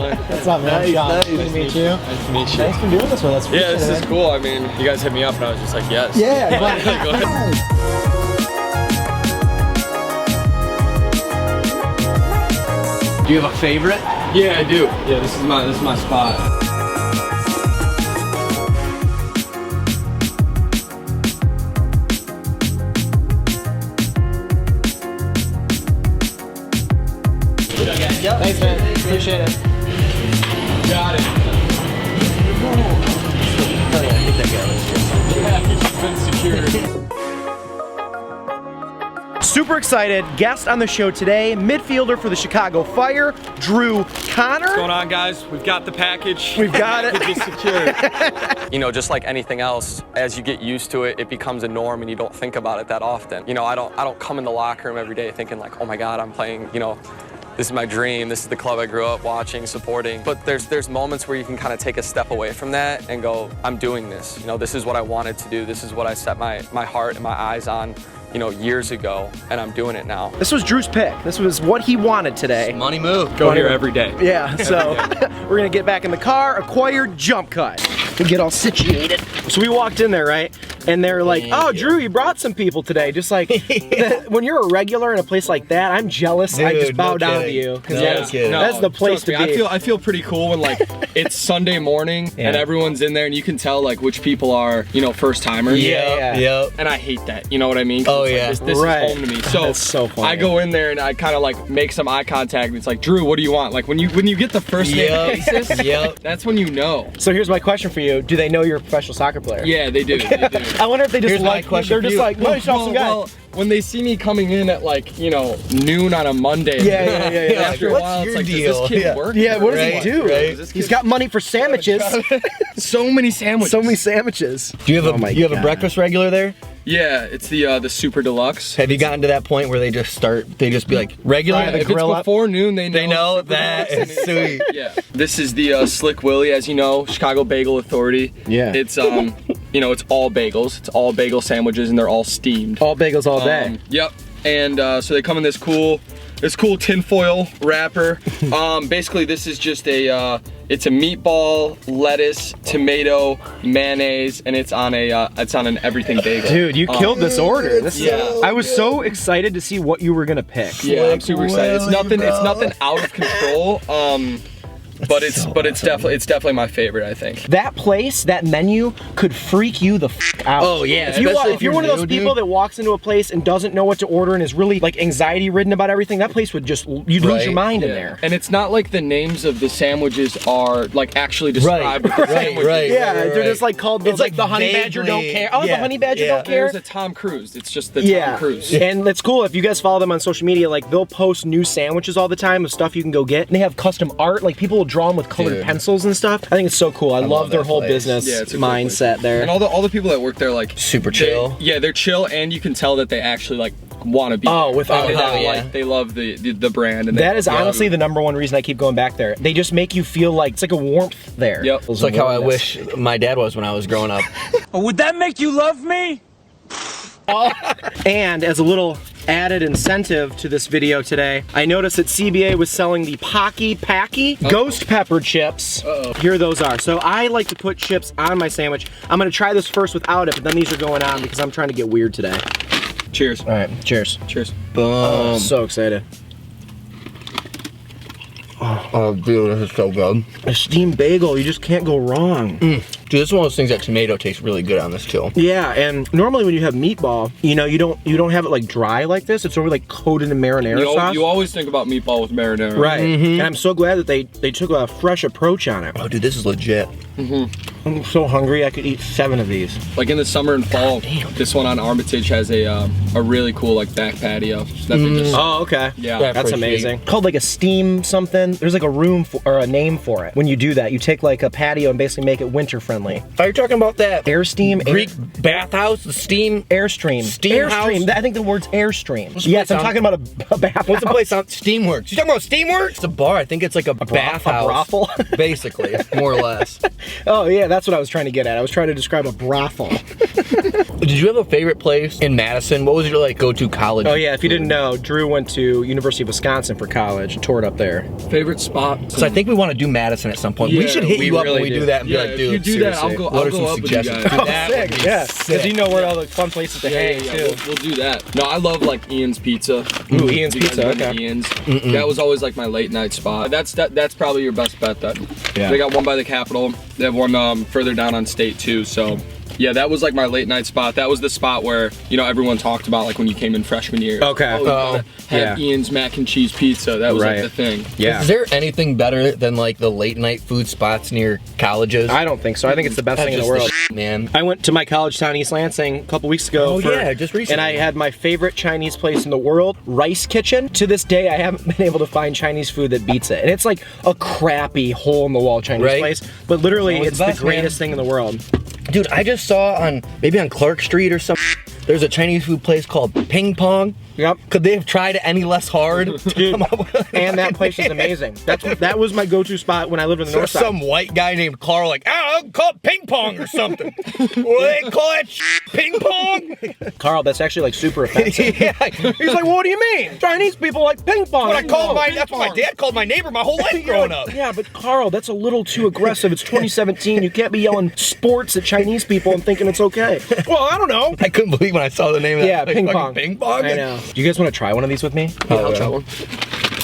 man? What's up, man? Nice to meet you. Nice to meet you. Thanks for doing this with us. Yeah, this is cool. I mean, you guys hit me up and I was just like, yes. Yeah. Go ahead. Do you have a favorite? Yeah, I do. Yeah, this is my spot. Yep. Thanks, man. Appreciate it. Got it. Oh yeah, get that guy. Yeah, he's been secured. Super excited. Guest on the show today, midfielder for the Chicago Fire, Drew Connor. What's going on, guys? We've got the package. We've got it. Package is secured. You know, just like anything else, as you get used to it, it becomes a norm and you don't think about it that often. You know, I don't come in the locker room every day thinking like, oh my God, I'm playing, you know, this is my dream, this is the club I grew up watching, supporting. But there's moments where you can kind of take a step away from that and go, I'm doing this. You know, this is what I wanted to do. This is what I set my heart and my eyes on, you know, years ago, and I'm doing it now. This was Drew's pick. This was what he wanted today. Money move. Go here every day. Yeah, so we're gonna get back in the car, acquire jump cut. We get all situated. So we walked in there, right? And they're like, oh, Drew, you brought some people today. Just like, when you're a regular in a place like that, I'm jealous. Dude, I just bow down to you. Because that's the place to be. I feel pretty cool when like, it's Sunday morning and everyone's in there and you can tell like which people are, you know, first timers. Yeah. And I hate that, you know what I mean? Oh like, yeah. This is home to me. So, that's so funny. I go in there and I kind of like make some eye contact and it's like, Drew, what do you want? Like when you get the first name basis, that's when you know. So here's my question for you. Do they know you're a professional soccer player? Yeah, they do. They do. I wonder if they just Here's my like, question they're for just you. like, nice, some guy. Well, when they see me coming in at like, you know, noon on a Monday. Yeah. After a What's while, your it's like, deal? does this kid work? Yeah, what does Right, he do? right. He's got money for sandwiches. So many sandwiches. So many sandwiches. Do you have Oh my a God. breakfast regular there? Yeah, it's the super deluxe. Have you gotten to that point where they just be like regular? Right, If grill it's up. before noon, they know. They know it's that super is deluxe and sweet. Yeah. This is the Slick Willy, as you know, Chicago Bagel Authority. Yeah. It's you know, it's all bagels. It's all bagel sandwiches, and they're all steamed. All bagels all day. Yep. And so they come in this cool tinfoil wrapper. Basically, this is just it's a meatball, lettuce, tomato, mayonnaise, and it's on an everything bagel. Dude, you killed this order. Yeah. I was so excited to see what you were gonna pick. Yeah, I'm super excited. It's nothing out of control. But it's definitely my favorite, I think. That place, that menu could freak you the f out. Oh yeah. If you're one of those people that walks into a place and doesn't know what to order and is really like anxiety ridden about everything, that place would just, you'd lose your mind in there. And it's not like the names of the sandwiches are like actually described with the sandwiches. Yeah, they're just like called, it's like the honey badger don't care. Oh, the honey badger don't care. There's a Tom Cruise. It's just the Tom Cruise. And it's cool if you guys follow them on social media, like they'll post new sandwiches all the time of stuff you can go get. And they have custom art, like people will draw them with colored pencils and stuff. I think it's so cool. I love their whole business mindset there. And all the people that work there, like super chill. Yeah, they're chill, and you can tell that they actually like want to be. Oh, without they love the brand, and that is honestly the number one reason I keep going back there. They just make you feel like it's like a warmth there. Yep. It's like how I wish my dad was when I was growing up. Would that make you love me? And as a little added incentive to this video today, I noticed that CBA was selling the Pocky Packy ghost pepper chips. Here those are. So I like to put chips on my sandwich. I'm gonna try this first without it, but then these are going on because I'm trying to get weird today. Cheers. All right, cheers. Cheers. Boom. So excited. Oh, dude, this is so good. A steamed bagel, you just can't go wrong. Dude, this is one of those things that tomato tastes really good on this too. Yeah, and normally when you have meatball, you know, you don't have it like dry like this. It's already like coated in marinara sauce. You always think about meatball with marinara. Right. And I'm so glad that they took a fresh approach on it. Oh, dude, this is legit. I'm so hungry, I could eat 7 of these. Like in the summer and fall, this one on Armitage has a really cool like back patio. That they just, Oh, okay. Yeah. That's amazing. Called like a steam something. There's like a room for, or a name for it. When you do that, you take like a patio and basically make it winter friendly. Are you talking about that Airstream? Greek bathhouse, the steam? Airstream. Steam house? Airstream. I think the word's Airstream. What's the Yes, place I'm on- talking about a bathhouse. What's the place on Steamworks? You talking about Steamworks? It's a bar. I think it's like a bathhouse. brothel? Basically, more or less. Oh yeah, Yeah, that's what I was trying to get at. I was trying to describe a brothel. Did you have a favorite place in Madison? What was your like go-to college? Oh yeah, if you didn't know, Drew went to University of Wisconsin for college and toured up there. Favorite spot? So I think we want to do Madison at some point. We Yeah, should hit we you up really when we do. do that and be Yeah, like, if dude, you do that, I'll seriously, go- what I'll are go some up with you suggestions? guys. Dude, Oh, that sick, would be yeah. sick. Because you know where all the fun places to hang, Yeah, too. we'll do that. No, I love like Ian's Pizza. Ooh, Ian's You guys Pizza, been to okay. Ian's? That was always like my late night spot. That's probably your best bet then. Yeah. They got one by the Capitol. They have one further down on State too. So yeah, that was like my late night spot. That was the spot where, you know, everyone talked about like when you came in freshman year. Okay. Oh, you gotta have yeah. Ian's mac and cheese pizza. That was Right. like the thing. Yeah. Is there anything better than like the late night food spots near colleges? I don't think so. I think it's the best That's thing in the just world. shit, man. I went to my college town, East Lansing, a couple weeks ago. Oh, yeah, just recently. And I had my favorite Chinese place in the world, Rice Kitchen. To this day, I haven't been able to find Chinese food that beats it. And it's like a crappy hole-in-the-wall Chinese Right. place, but literally, Always it's the the best, greatest thing in the world. Dude, I just saw on, maybe on Clark Street or something, there's a Chinese food place called Ping Pong. Yep. Could they have tried it any less hard? to come up with- And that place is amazing. That was my go-to spot when I lived in the There's north side. some white guy named Carl like, I'll call it ping pong or something. What do they call that ping pong? Carl, that's actually like super offensive. Yeah. He's like, well, what do you mean? Chinese people like ping pong. What I called No, that's what my dad called my neighbor my whole life growing up. Yeah, but Carl, that's a little too aggressive. It's 2017. You can't be yelling sports at Chinese people and thinking it's okay. Well, I don't know. I couldn't believe when I saw the name of that. Yeah, place, ping fucking pong. Ping pong. I know. Do you guys want to try one of these with me? Yeah, I'll try one.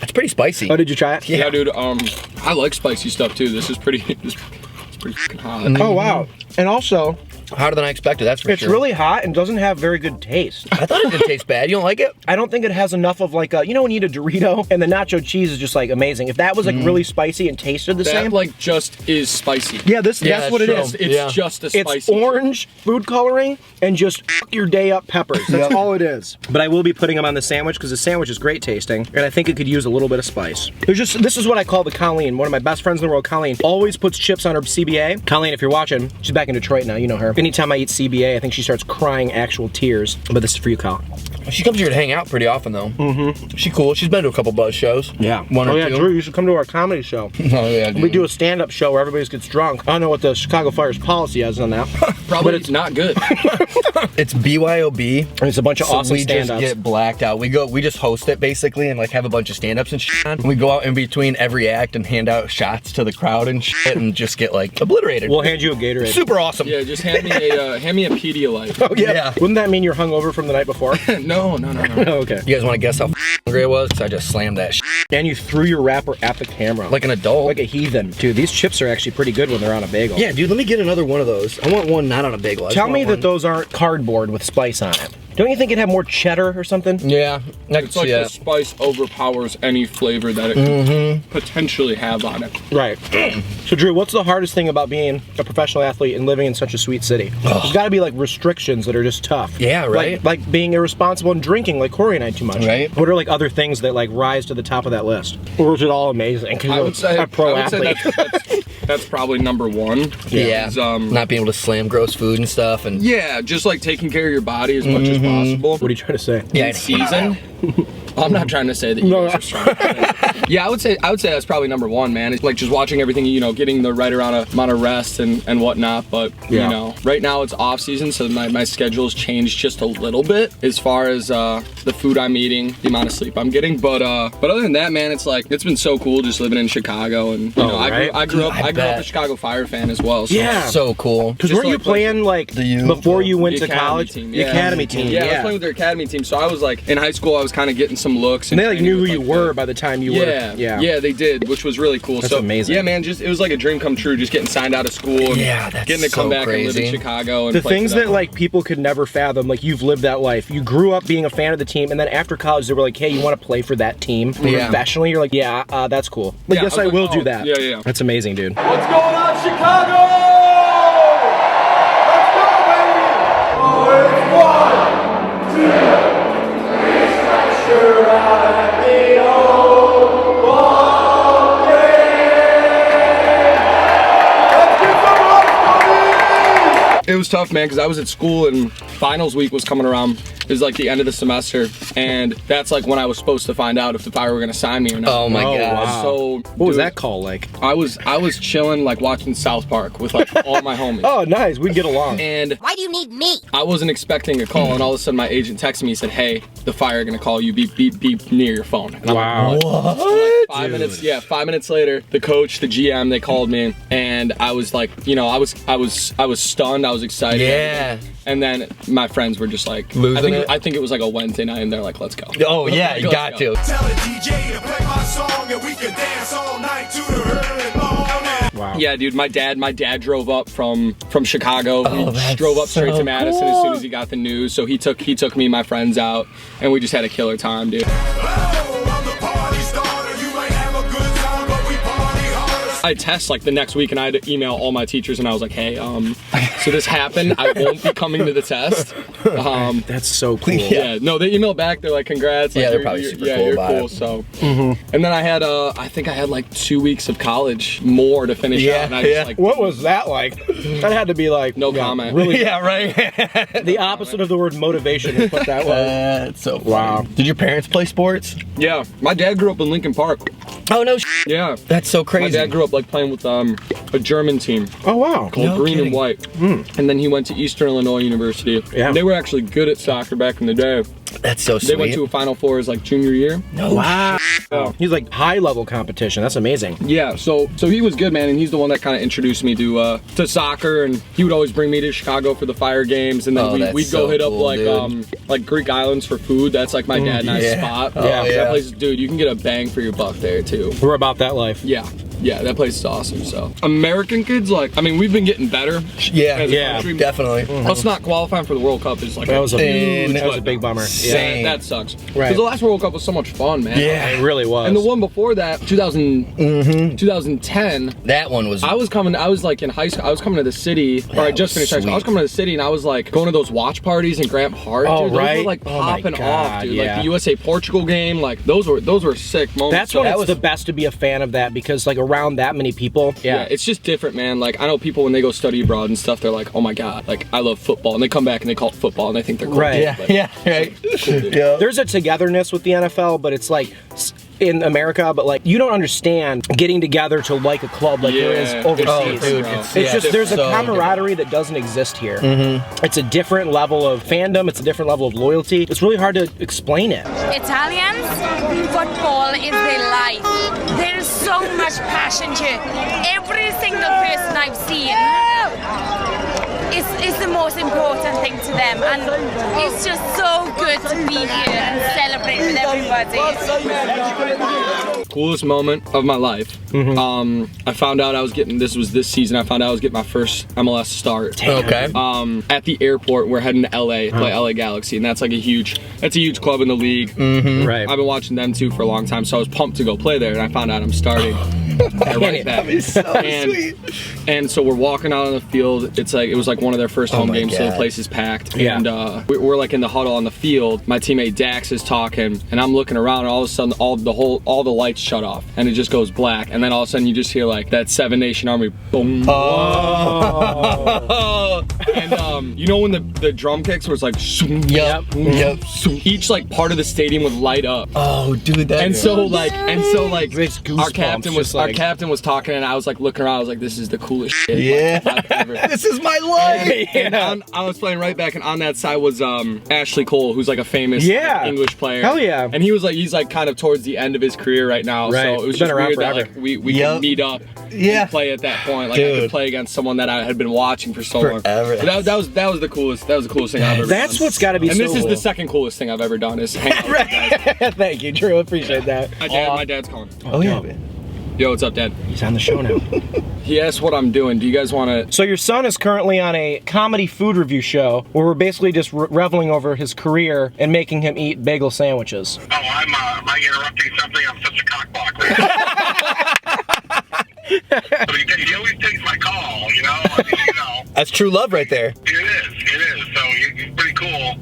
It's pretty spicy. Oh, did you try it? Yeah, dude. I like spicy stuff too. This is pretty. It's pretty fucking hot. Oh, wow. And also, Hotter than I expected, that's for it's sure. really hot and doesn't have very good taste. I thought it didn't taste bad. You don't like it? I don't think it has enough of like a, you know when you eat a Dorito and the nacho cheese is just like amazing. If that was like really spicy and tasted the That same. like just is spicy. Yeah, Yeah, that's what it that's is. true. It's Yeah. just a It's spicy. orange food coloring and just fuck your day up peppers. That's all it is. But I will be putting them on the sandwich because the sandwich is great tasting and I think it could use a little bit of spice. This is what I call the Colleen. One of my best friends in the world, Colleen, always puts chips on her CBA. Colleen, if you're watching, she's back in Detroit now, you know her. Anytime I eat CBA, I think she starts crying actual tears. But this is for you, Kyle. She comes here to hang out pretty often, though. Mm-hmm. She cool. She's been to a couple buzz shows. One or two. Drew, you should come to our comedy show. Oh, yeah, dude. We do a stand-up show where everybody gets drunk. I don't know what the Chicago Fire's policy is on that. Probably it's not good. It's BYOB. And it's a bunch of So awesome we just stand-ups. get blacked out. We just host it basically and like have a bunch of stand-ups and shit on. We go out in between every act and hand out shots to the crowd and shit and just get like obliterated. We'll hand you a Gatorade. Super awesome. Yeah, just hand me a Pedialyte. Oh, yeah. Yeah. Wouldn't that mean you're hungover from the night before? No. Oh, okay. You guys want to guess how hungry I was? Because I just slammed that shit And you threw your wrapper at the camera. like an adult. Like a heathen. Dude, these chips are actually pretty good when they're on a bagel. Yeah, dude, let me get another one of those. I want one not on a bagel. I just Tell want me that one- those aren't cardboard with spice on it. Don't you think it'd have more cheddar or something? Yeah, I can It's like see the that. spice overpowers any flavor that it could potentially have on it. Right. So Drew, what's the hardest thing about being a professional athlete and living in such a sweet city? There's gotta be like restrictions that are just tough. Yeah, right. Like being irresponsible and drinking like Corey and I too much. Right. What are like other things that like rise to the top of that list? Or is it all amazing? 'Cause I you're would say, a pro I would say athlete. that's probably number one. Yeah, Is, not being able to slam gross food and stuff, and yeah, just like taking care of your body as much as possible. What are you trying to say? yeah, In season. I'm not trying to say that you guys are strong. Yeah, I would say that's probably number one, man. It's like just watching everything, you know, getting the right amount of rest and whatnot. But Yeah. you know, right now it's off season, so my schedule's changed just a little bit as far as the food I'm eating, the amount of sleep I'm getting. But other than that, man, it's like it's been so cool just living in Chicago, and you know, right. I grew up I a bet. Chicago Fire fan as well. So. Yeah. so cool. Because Just weren't you like- playing like the youth before you went The to academy college? team, The yeah. academy team. Yeah, I was playing with their academy team, so I was like in high school. I was kind of getting some looks, And they like training knew who with, you like, were the- by the time you Yeah, were. yeah, they did, which was really cool. That's so amazing. Yeah, man, it was like a dream come true, just getting signed out of school and Yeah, that's getting to come so back and live crazy. in Chicago. And The play for things them. that like people could never fathom, like you've lived that life. You grew up being a fan of the team, and then after college, they were like, "Hey, you want to play for that team Yeah. professionally?" You're like, "Yeah, that's cool." Like, Yeah, yes, I I was will like, do oh, that. yeah. That's amazing, dude. What's going on, Chicago? Let's go, baby! Oh, it's 1, 2, 3, sure I be on one day. It was tough, man, because I was at school and finals week was coming around. is like the end of the semester, and that's like when I was supposed to find out if the Fire were gonna sign me or not. Oh my god. Wow. So What was that call like? I was chilling like watching South Park with like all my homies. Oh, nice. We'd get along. And Why do you need me? I wasn't expecting a call, and all of a sudden my agent texted me and said, "Hey, the Fire are gonna call you. Be near your phone." And I'm Wow. like, What? 5 minutes, yeah, 5 minutes later, the coach, the GM, they called me, and I was like, you know, I was stunned, I was excited. Yeah. And then my friends were just like, Losing it? I think it was like a Wednesday night, and they're like, let's go. Oh yeah, you got to. Tell the DJ to play my song and we can dance all night to the early morning. Wow. Yeah, dude, my dad drove up from Chicago. Oh, He that's drove up straight so to Madison as soon cool. as he got the news. So he took me and my friends out, and we just had a killer time, dude. Oh, I'm the party starter. You might have a good time, but we party harder. I test like the next week, and I had to email all my teachers, and I was like, hey, so this happened. I won't be coming to the test. That's so cool. Yeah, no, they emailed back. They're like, congrats. Like, Yeah, they're you're- probably you're- super yeah, cool you're about cool. it. So, and then I had, I think I had like 2 weeks of college more to finish Yeah, out. And I yeah. just like, What was that like? That had to be like No comment. Really, Yeah, right. the opposite of the word motivation. To put that way. That's so funny. Wow. Did your parents play sports? yeah, my dad grew up in Lincoln Park. Oh no. Yeah. That's so My crazy. dad grew up like playing with a German team Oh wow. called No Green kidding. and White, and then he went to Eastern Illinois University. Yeah. They were actually good at soccer back in the day. That's so They sweet. went to a Final Four his like junior year. No. Wow. He's like high level competition. That's amazing. Yeah, so he was good, man, and he's the one that kind of introduced me to soccer, and he would always bring me to Chicago for the Fire games, and then Oh, that's we'd go so hit up cool, like Greek Islands for food. That's like my dad and I's yeah. spot. Oh, Yeah. yeah. That place, dude, you can get a bang for your buck there too. We're about that life. Yeah, that place is awesome. So American kids, like, I mean, we've been getting better. Yeah, as a Yeah. country. definitely. Us not qualifying for the World Cup is like That was a Insane. that was a big bummer. Yeah. Insane. that sucks. Right. Because the last World Cup was so much fun, man. Yeah. It really was. And the one before that, 2010. That one was. I was like in high school. I was coming to the city, or I just finished high school. I was coming to the city, and I was like going to those watch parties in Grant Park. Oh, dude, those right. were like Oh my popping God, off, dude. yeah. Like the USA Portugal game, like those were sick moments. That's when So- it's the best to be a fan of that because like around that many people. Yeah, it's just different, man. Like I know people when they go study abroad and stuff, they're like, oh my god, like I love football, and they come back and they call it football, and they think they're cool. Right. Yeah, Like, yeah, right. Yeah. There's a togetherness with the NFL, but it's like in America, but like you don't understand getting together to like a club like there is Yeah. overseas. Oh, dude, It's yeah, just there's a so camaraderie that doesn't exist here. It's a different level of fandom. It's a different level of loyalty. It's really hard to explain it. Italians, football is their life. There is so much passion to it. Every single person I've seen is the most important thing to them, and it's just so good to be here and celebrate with everybody. Coolest moment of my life. I found out I was getting this season. I found out I was getting my first MLS start. Okay. At the airport, we're heading to LA, play LA Galaxy, and that's a huge club in the league. Right. I've been watching them too for a long time, so I was pumped to go play there, and I found out I'm starting. Right back. And so we're walking out on the field. It was like one of their first home my games, so the God. place is packed. Yeah. And we're like in the huddle on the field. My teammate Dax is talking, and I'm looking around, and all of a sudden all the lights shut off, and it just goes black. And then all of a sudden you just hear like that Seven Nation Army boom. And you know when the drum kicks was like Yep. Yep. each like part of the stadium would light up. Oh, dude, that. And so like Makes goosebumps, just our like- captain was talking, and I was like looking around. I was like, this is the coolest shit. Yeah. I've ever. This is my life. And I was playing right back, and on that side was Ashley Cole, who's like a famous Yeah. English player. Hell yeah. And he's like kind of towards the end of his career right now. Right. So it was Been just around weird forever. that like we Yep. could meet up Yeah. and play at that point. Like I Dude. could play against someone that I had been watching for so long. Forever. But that was the coolest. That was the coolest thing I've ever That's done. what's got to be And so this is cool. the second coolest thing I've ever done is hang out with you guys. Thank you, Drew. Appreciate that. My dad's calling. Oh yeah. Yo, what's up, Dad? He's on the show now. He asked what I'm doing. Do you guys want to? So your son is currently on a comedy food review show where we're basically just reveling over his career and making him eat bagel sandwiches. Oh, am I interrupting something? I'm such a cockblock right now. But he always takes my call, you know? I mean, you know. That's true love right there. It is. So he's pretty cool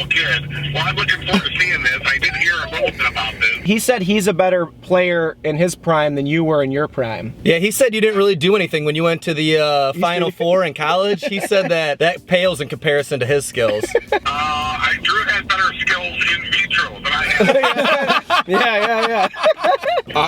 kid. Well, I'm looking forward to seeing this. I did hear a little bit about this. He said he's a better player in his prime than you were in your prime. Yeah, he said you didn't really do anything when you went to the Final Four in college. He said that pales in comparison to his skills. Drew had better skills in vitro than I had. Yeah. All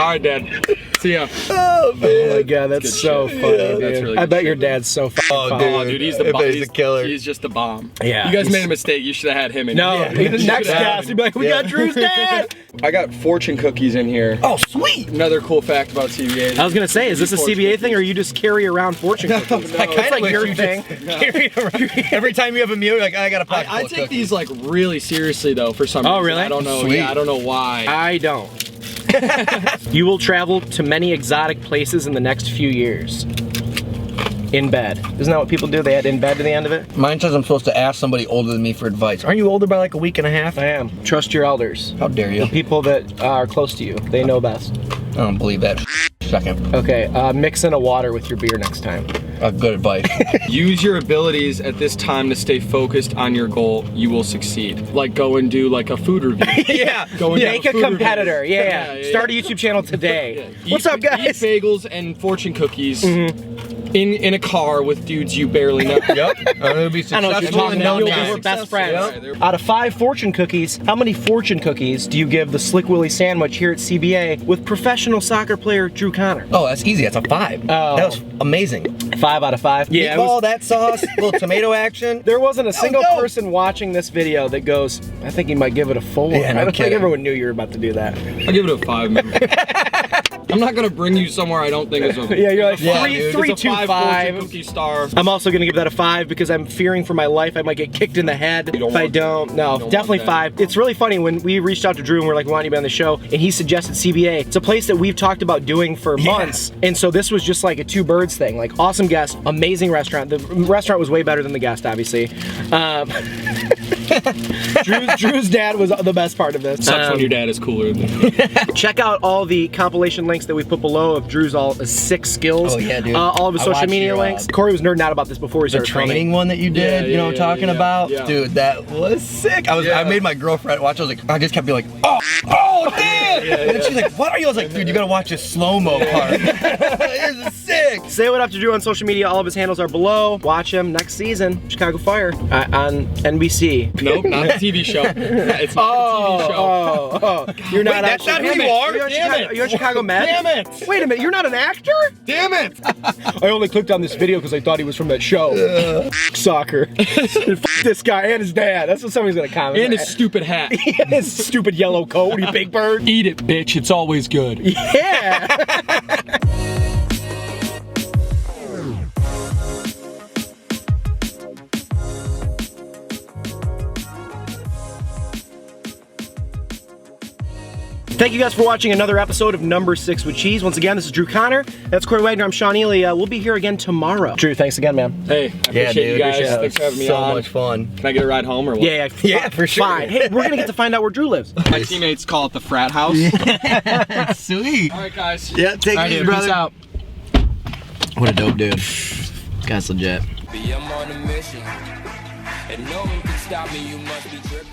right, Dad. See ya. Oh, man. Oh my God, that's so funny, dude. That's really I good bet shit, your dude. dad's so fucking Oh, dude, he's the bomb. He's a killer. He's just the bomb. Yeah. You guys made a mistake. You should have had him in. No, here. the next cast, he'd be like, we got Drew's dad. I got fortune cookies in here. Oh, sweet. Another cool fact about CBA. I was gonna say, is this a CBA thing, or you just carry around fortune cookies? I kind It's of like wish your you thing. just carry it around. Every time you have a meal, you're like, I got a pocket full I of take cookies. these like really seriously though for some reason. Oh, really? I don't know. Sweet. Yeah, I don't know why. I don't. You will travel to many exotic places in the next few years. In bed. Isn't that what people do? They add in bed to the end of it? Mine says I'm supposed to ask somebody older than me for advice. Aren't you older by like a week and a half? I am. Trust your elders. How dare you? People that are close to you. They know best. I don't believe that. Second. Okay, mix in a water with your beer next time. Good advice. Use your abilities at this time to stay focused on your goal. You will succeed. Like go and do like a food review. Yeah. Go and Make have a food competitor. review. Yeah. Start a YouTube channel today. Eat- What's up, Eat guys? bagels and fortune cookies in a car with dudes you barely know. Yep. I'm gonna be I know what you're successful talking in no about. time. We're best friends. Yep. Out of 5 fortune cookies, how many fortune cookies do you give the Slick Willy sandwich here at CBA with professional soccer player Drew Connor? Oh, that's easy. That's a 5. Oh. That was amazing. 5 out of 5. Yeah, it was- Meatball, that sauce, little tomato action. there wasn't a single no. person watching this video that goes, I think he might give it a 4. Yeah, no I don't think kidding. everyone knew you were about to do that. I'll give it a 5, man. I'm not gonna bring you somewhere I don't think is a Yeah, you're like Yeah, 3, dude. 3, it's a 2, 5 5. fortune cookie star. I'm also gonna give that a 5 because I'm fearing for my life. I might get kicked in the head don't if I want don't. that. No, You don't definitely want that. 5. It's really funny when we reached out to Drew and we're like, why don't you be on the show? And he suggested CBA. It's a place that we've talked about doing for months. And so this was just like a 2 birds thing. Like awesome guest, amazing restaurant. The restaurant was way better than the guest, obviously. Drew's dad was the best part of this. Sucks when your dad is cooler than Check out all the compilation links that we put below of Drew's all 6 skills. Oh, yeah, dude. All of his I social watched media your, links. Corey was nerding out about this before we The started training filming. one that you did, Yeah, you know what yeah, I'm talking yeah, about? yeah. Dude, that was sick. I Yeah. made my girlfriend watch. I just kept being like, oh, damn! And then she's like, what are you? I was like, dude, you gotta watch this slow-mo part. This is sick. Say what up to Drew on social media. All of his handles are below. Watch him next season, Chicago Fire, on NBC. Nope, not a TV show. It's not a TV show. You're not. that's not who Damn you it. are. You're on Damn Chicago, it. you're on Chicago Med. Damn it. Wait a minute. You're not an actor? Damn it! I only clicked on this video because I thought he was from that show. Soccer. Fuck this guy and his dad. That's what somebody's gonna comment. And his stupid hat. his stupid yellow coat. You big bird. Eat it, bitch. It's always good. Yeah. Thank you guys for watching another episode of Number 6 with Cheese. Once again, this is Drew Connor. That's Corey Wagner. I'm Sean Ely. We'll be here again tomorrow. Drew, thanks again, man. Hey, I appreciate you guys. Thanks for having me so on. much fun. Can I get a ride home or what? Yeah, for sure. Fine. Hey, we're gonna get to find out where Drew lives. My teammates call it the frat house. Sweet. All right, guys. Yeah, take All right, it easy, dude, brother. peace out. What a dope dude. Guy's legit. I'm on a mission, and no one can stop me. You must be tripping.